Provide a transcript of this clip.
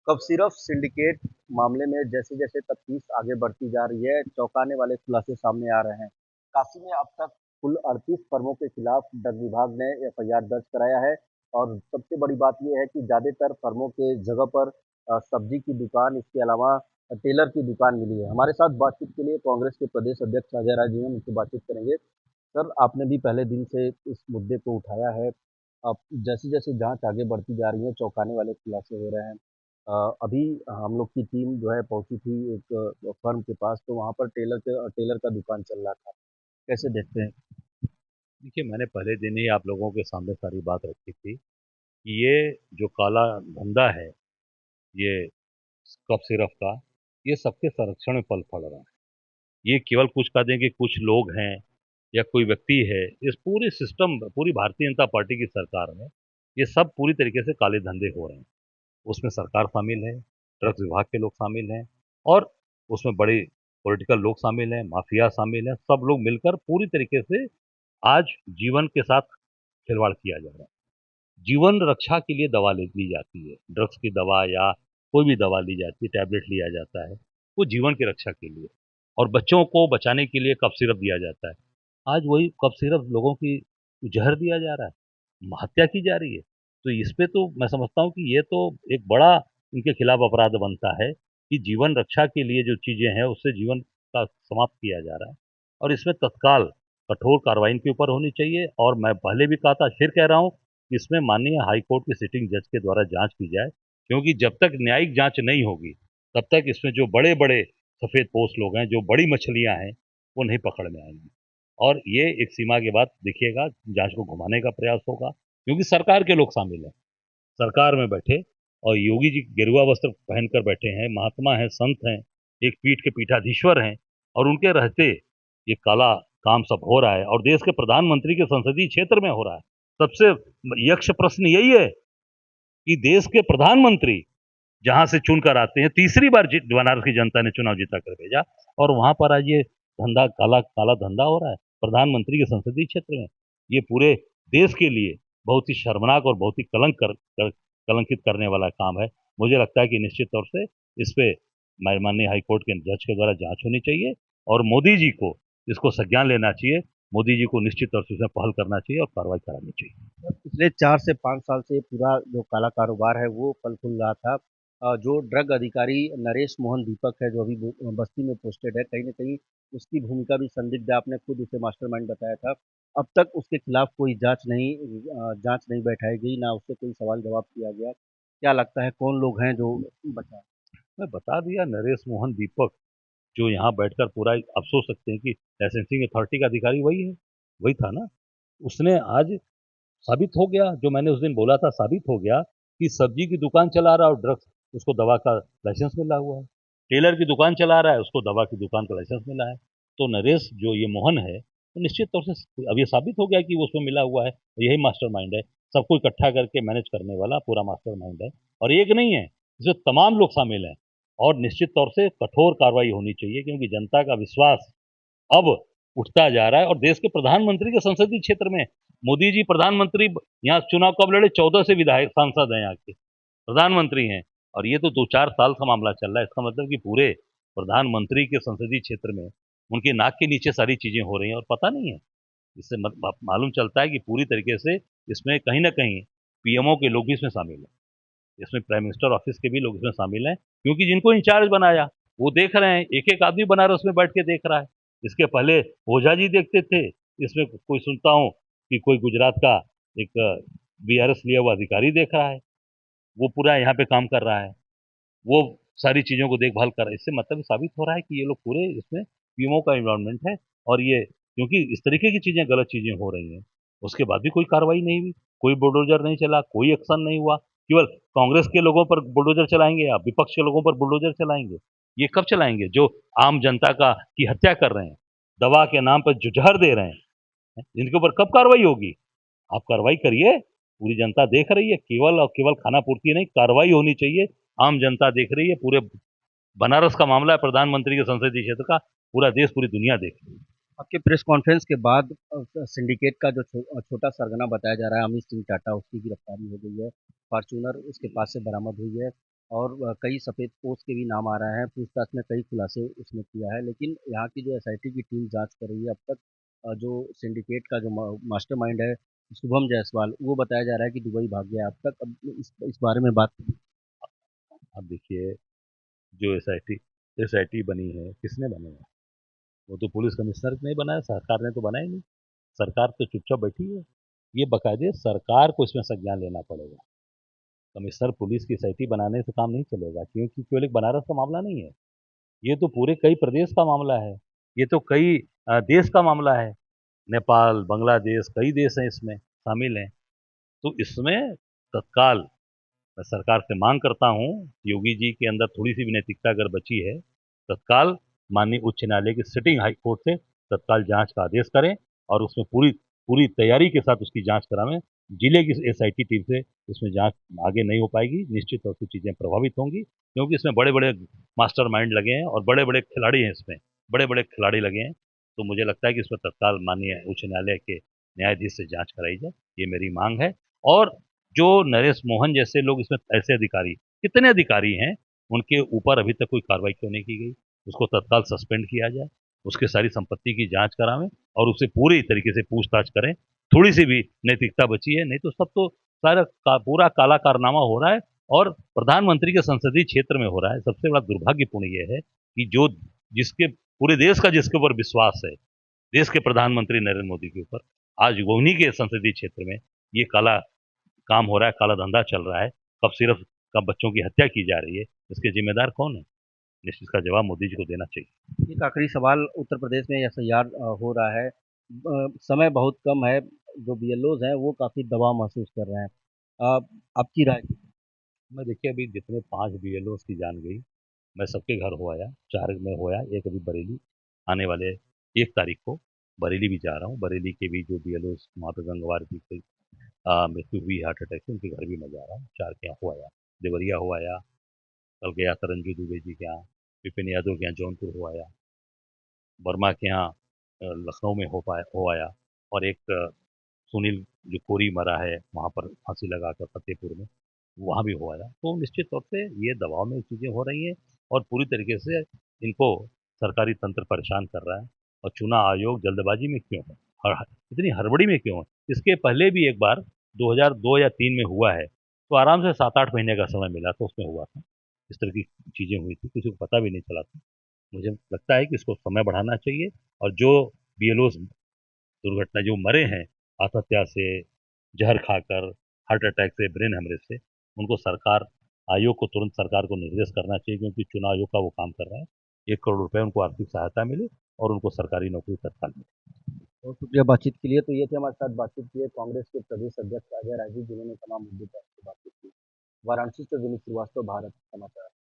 कब सिर्फ सिंडिकेट मामले में जैसे-जैसे तफ्तीश आगे बढ़ती जा रही है, चौंकाने वाले खुलासे सामने आ रहे हैं। काशी में अब तक कुल 38 फर्मों के खिलाफ ड्रग विभाग ने एफआईआर दर्ज कराया है और सबसे बड़ी बात ये है कि ज़्यादातर फर्मों के जगह पर सब्जी की दुकान, इसके अलावा टेलर की दुकान मिली है। हमारे साथ बातचीत के लिए कांग्रेस के प्रदेश अध्यक्ष अजय राय जी हैं, उनसे बातचीत करेंगे। सर, आपने भी पहले दिन से इस मुद्दे को उठाया है। अब जैसे-जैसे जाँच आगे बढ़ती जा रही है, चौंकाने वाले खुलासे हो रहे हैं। अभी हम लोग की टीम जो है पहुँची थी एक फर्म के पास, तो वहाँ पर टेलर का दुकान चल रहा था। कैसे देखते हैं? देखिए, मैंने पहले दिन ही आप लोगों के सामने सारी बात रखी थी कि ये जो काला धंधा है, ये कफ सिरप का, ये सबके संरक्षण में पल-पल रहा है। ये केवल कुछ कह दें कि कुछ लोग हैं या कोई व्यक्ति है, इस पूरे सिस्टम पूरी भारतीय जनता पार्टी की सरकार में, ये सब पूरी तरीके से काले धंधे हो रहे हैं। उसमें सरकार शामिल है, ड्रग्स विभाग के लोग शामिल हैं और उसमें बड़े पॉलिटिकल लोग शामिल हैं, माफिया शामिल हैं, सब लोग मिलकर पूरी तरीके से आज जीवन के साथ खिलवाड़ किया जा रहा है। जीवन रक्षा के लिए दवा ले ली जाती है, ड्रग्स की दवा या कोई भी दवा ली जाती है, टैबलेट लिया जाता है, वो जीवन की रक्षा के लिए और बच्चों को बचाने के लिए कफ सिरप दिया जाता है। आज वही कफ सिरप लोगों की जहर दिया जा रहा है, हत्या की जा रही है। तो इस पे तो मैं समझता हूँ कि ये तो एक बड़ा इनके खिलाफ अपराध बनता है कि जीवन रक्षा के लिए जो चीज़ें हैं, उससे जीवन का समाप्त किया जा रहा है और इसमें तत्काल कठोर कार्रवाई इनके ऊपर होनी चाहिए और मैं पहले भी कहा था, फिर कह रहा हूँ, इसमें माननीय हाई कोर्ट की सिटिंग जज के द्वारा जाँच की जाए, क्योंकि जब तक न्यायिक जाँच नहीं होगी, तब तक इसमें जो बड़े-बड़े सफ़ेदपोश लोग हैं, जो बड़ी मछलियाँ हैं, वो नहीं पकड़ में आएँगी। और ये एक सीमा के बाद देखिएगा जाँच को घुमाने का प्रयास होगा, क्योंकि सरकार के लोग शामिल हैं। सरकार में बैठे और योगी जी गेरुआ वस्त्र पहनकर बैठे हैं, महात्मा हैं, संत हैं, एक पीठ के पीठाधीश्वर हैं और उनके रहते ये काला काम सब हो रहा है और देश के प्रधानमंत्री के संसदीय क्षेत्र में हो रहा है। सबसे यक्ष प्रश्न यही है कि देश के प्रधानमंत्री जहाँ से चुनकर आते हैं, तीसरी बार बनारस की जनता ने चुनाव जीता कर भेजा और वहाँ पर आज ये धंधा काला काला धंधा हो रहा है, प्रधानमंत्री के संसदीय क्षेत्र में। ये पूरे देश के लिए बहुत ही शर्मनाक और बहुत ही कलंकित करने वाला काम है। मुझे लगता है कि निश्चित तौर से इस पे माननीय हाई कोर्ट के जज के द्वारा जाँच होनी चाहिए और मोदी जी को इसको संज्ञान लेना चाहिए। मोदी जी को निश्चित तौर से इसमें पहल करना चाहिए और कार्रवाई करानी चाहिए। पिछले 4 से 5 साल से पूरा जो काला कारोबार है वो फल-फूल रहा था। जो ड्रग अधिकारी नरेश मोहन दीपक है जो अभी बस्ती में पोस्टेड है, कहीं न कहीं उसकी भूमिका भी संदिग्ध है, आपने खुद उसे मास्टरमाइंड बताया था। अब तक उसके खिलाफ कोई जाँच नहीं बैठाई गई, ना उससे कोई सवाल-जवाब किया गया। क्या लगता है कौन लोग हैं जो बचा है? मैं बता दिया नरेश मोहन दीपक जो यहाँ बैठकर पूरा आप सोच सकते हैं कि लाइसेंसिंग अथॉरिटी का अधिकारी वही है, वही था ना। उसने आज साबित हो गया, जो मैंने उस दिन बोला था साबित हो गया कि सब्जी की दुकान चला रहा है और ड्रग्स उसको दवा का लाइसेंस मिला हुआ है। टेलर की दुकान चला रहा है, उसको दवा की दुकान का लाइसेंस मिला है। तो नरेश जो ये मोहन है, तो निश्चित तौर से अब ये साबित हो गया कि वो उसमें मिला हुआ है, यही मास्टरमाइंड है। सबको इकट्ठा करके मैनेज करने वाला पूरा मास्टरमाइंड है और एक नहीं है, इसमें तमाम लोग शामिल हैं और निश्चित तौर से कठोर कार्रवाई होनी चाहिए क्योंकि जनता का विश्वास अब उठता जा रहा है और देश के प्रधानमंत्री के संसदीय क्षेत्र में मोदी जी प्रधानमंत्री यहाँ चुनाव कब लड़े 14 से विधायक सांसद हैं यहाँ के प्रधानमंत्री हैं और ये तो 2-4 साल का मामला चल रहा है इसका मतलब कि पूरे प्रधानमंत्री के संसदीय क्षेत्र में उनके नाक के नीचे सारी चीजें हो रही हैं और पता नहीं है इससे मालूम चलता है कि पूरी तरीके से इसमें कहीं ना कहीं पीएमओ के लोग भी इसमें शामिल हैं इसमें प्राइम मिनिस्टर ऑफिस के भी लोग इसमें शामिल हैं क्योंकि जिनको इंचार्ज बनाया वो देख रहे हैं एक एक आदमी बनारस में बैठ के देख रहा है इसके पहले ओझा जी देखते थे इसमें कोई सुनता हूँ कि कोई गुजरात का एक बीआरएस लिया हुआ अधिकारी देख रहा है वो पूरा यहाँ पे काम कर रहा है वो सारी चीज़ों को देखभाल कर रहा है इससे मतलब साबित हो रहा है कि ये लोग पूरे इसमें पीएमओ का इन्वॉल्वमेंट है और ये क्योंकि इस तरीके की चीज़ें गलत चीज़ें हो रही हैं उसके बाद भी कोई कार्रवाई नहीं हुई कोई बुलडोजर नहीं चला कोई एक्शन नहीं हुआ केवल कांग्रेस के लोगों पर बुलडोजर चलाएंगे या विपक्ष के लोगों पर बुलडोजर चलाएंगे ये कब चलाएंगे जो आम जनता का की हत्या कर रहे हैं दवा के नाम पर जो जहर दे रहे हैं इनके ऊपर कब कार्रवाई होगी आप कार्रवाई करिए पूरी जनता देख रही है केवल और केवल खाना पूर्ति नहीं कार्रवाई होनी चाहिए आम जनता देख रही है पूरे बनारस का मामला है प्रधानमंत्री के संसदीय क्षेत्र का पूरा देश पूरी दुनिया देख रही है आपके प्रेस कॉन्फ्रेंस के बाद सिंडिकेट का जो छोटा सरगना बताया जा रहा है अमित सिंह टाटा उसकी गिरफ्तारी हो गई है फॉर्च्यूनर उसके पास से बरामद हुई है और कई सफेदपोश के भी नाम आ रहे हैं। पूछताछ में कई खुलासे उसने किया है, लेकिन यहाँ की जो एसआईटी की टीम जांच कर रही है अब तक, जो सिंडिकेट का जो मास्टरमाइंड है शुभम जायसवाल, वो बताया जा रहा है कि दुबई भाग गया अब तक। अब इस बारे में बात। अब देखिए, जो एसआईटी बनी है, किसने बनाई है? वो तो पुलिस कमिश्नर ने बनाया, सरकार ने तो बनाई नहीं। सरकार तो चुपचाप बैठी है। ये बाकायदे सरकार को इसमें संज्ञान लेना पड़ेगा। कमिश्नर पुलिस की एसआईटी बनाने से काम नहीं चलेगा, क्योंकि केवल एक बनारस का मामला नहीं है। ये तो पूरे कई प्रदेश का मामला है। ये तो कई देश का मामला है। नेपाल, बांग्लादेश, कई देश हैं इसमें शामिल हैं। तो इसमें तत्काल मैं सरकार से मांग करता हूँ, योगी जी के अंदर थोड़ी सी भी नैतिकता अगर बची है, तत्काल माननीय उच्च न्यायालय की सिटिंग हाई कोर्ट से तत्काल जांच का आदेश करें और उसमें पूरी पूरी तैयारी के साथ उसकी जांच करावें। जिले की एसआईटी टीम से उसमें जांच आगे नहीं हो पाएगी, निश्चित तौर से चीजें प्रभावित होंगी, क्योंकि इसमें बड़े बड़े मास्टरमाइंड लगे हैं और बड़े बड़े खिलाड़ी हैं इसमें, बड़े बड़े खिलाड़ी लगे हैं। तो मुझे लगता है कि इसमें तत्काल माननीय उच्च न्यायालय के न्यायाधीश से जांच कराई जाए, ये मेरी मांग है। और जो नरेश मोहन जैसे लोग इसमें ऐसे अधिकारी, कितने अधिकारी हैं, उनके ऊपर अभी तक कोई कार्रवाई क्यों नहीं की गई? उसको तत्काल सस्पेंड किया जाए, उसके सारी संपत्ति की जांच करावें और उससे पूरी तरीके से पूछताछ करें। थोड़ी सी भी नैतिकता बची है, नहीं तो सब तो पूरा काला कारनामा हो रहा है और प्रधानमंत्री के संसदीय क्षेत्र में हो रहा है। सबसे बड़ा दुर्भाग्यपूर्ण यह है कि जो जिसके पूरे देश का जिसके ऊपर विश्वास है, देश के प्रधानमंत्री नरेंद्र मोदी के ऊपर, आज वो उन्हीं के संसदीय क्षेत्र में ये काला काम हो रहा है, काला धंधा चल रहा है, कब सिर्फ कब बच्चों की हत्या की जा रही है, इसके जिम्मेदार कौन है? निश्चित इसका जवाब मोदी जी को देना चाहिए। एक आखिरी सवाल, उत्तर प्रदेश में एसआईआर हो रहा है, समय बहुत कम है, जो बीएलओज हैं वो काफ़ी दबाव महसूस कर रहे हैं। आपकी राय? मैं देखिए, अभी जितने 5 बीएलओ की जान गई, मैं सबके घर हो आया, 4 में हो आया, एक अभी बरेली आने वाले 1 तारीख को बरेली भी जा रहा हूँ। बरेली के भी जो बीएलओ वहाँ पे गंगवार की कोई मृत्यु हुई हार्ट अटैक से, उनके घर भी मैं जा रहा हूँ। 4 के यहाँ हो आया, देवरिया हो आया, कल गया था रंजू दुबे जी के यहाँ, विपिन यादव के यहाँ जौनपुर हो आया, वर्मा के यहाँ लखनऊ में हो आया, और एक सुनील जो कोरी मरा है वहाँ पर फांसी लगाकर फतेहपुर में, वहाँ भी हो आया। तो निश्चित तौर से ये दबाव में चीज़ें हो रही हैं और पूरी तरीके से इनको सरकारी तंत्र परेशान कर रहा है। और चुनाव आयोग जल्दबाजी में क्यों है, और इतनी हड़बड़ी में क्यों है? इसके पहले भी एक बार 2002 या 3 में हुआ है, तो आराम से 7-8 महीने का समय मिला था, उसमें हुआ था। इस तरह की चीज़ें हुई थी, किसी को पता भी नहीं चला था। मुझे लगता है कि इसको समय बढ़ाना चाहिए और जो बीएलओ दुर्घटना जो मरे हैं आत्महत्या से, जहर खाकर, हार्ट अटैक से, ब्रेन हेमरेज से, उनको सरकार आयोग को तुरंत सरकार को निर्देश करना चाहिए, क्योंकि चुनाव आयोग का वो काम कर रहा है। 1 करोड़ रुपए उनको आर्थिक सहायता मिले और उनको सरकारी नौकरी तत्काल मिले। बहुत शुक्रिया बातचीत के लिए। तो ये थे हमारे साथ बातचीत किए कांग्रेस के प्रदेश अध्यक्ष अजय राय जी, जिन्होंने तमाम मुद्दों पर आपसे बातचीत की। वाराणसी से विनीत श्रीवास्तव, भारत समाचार।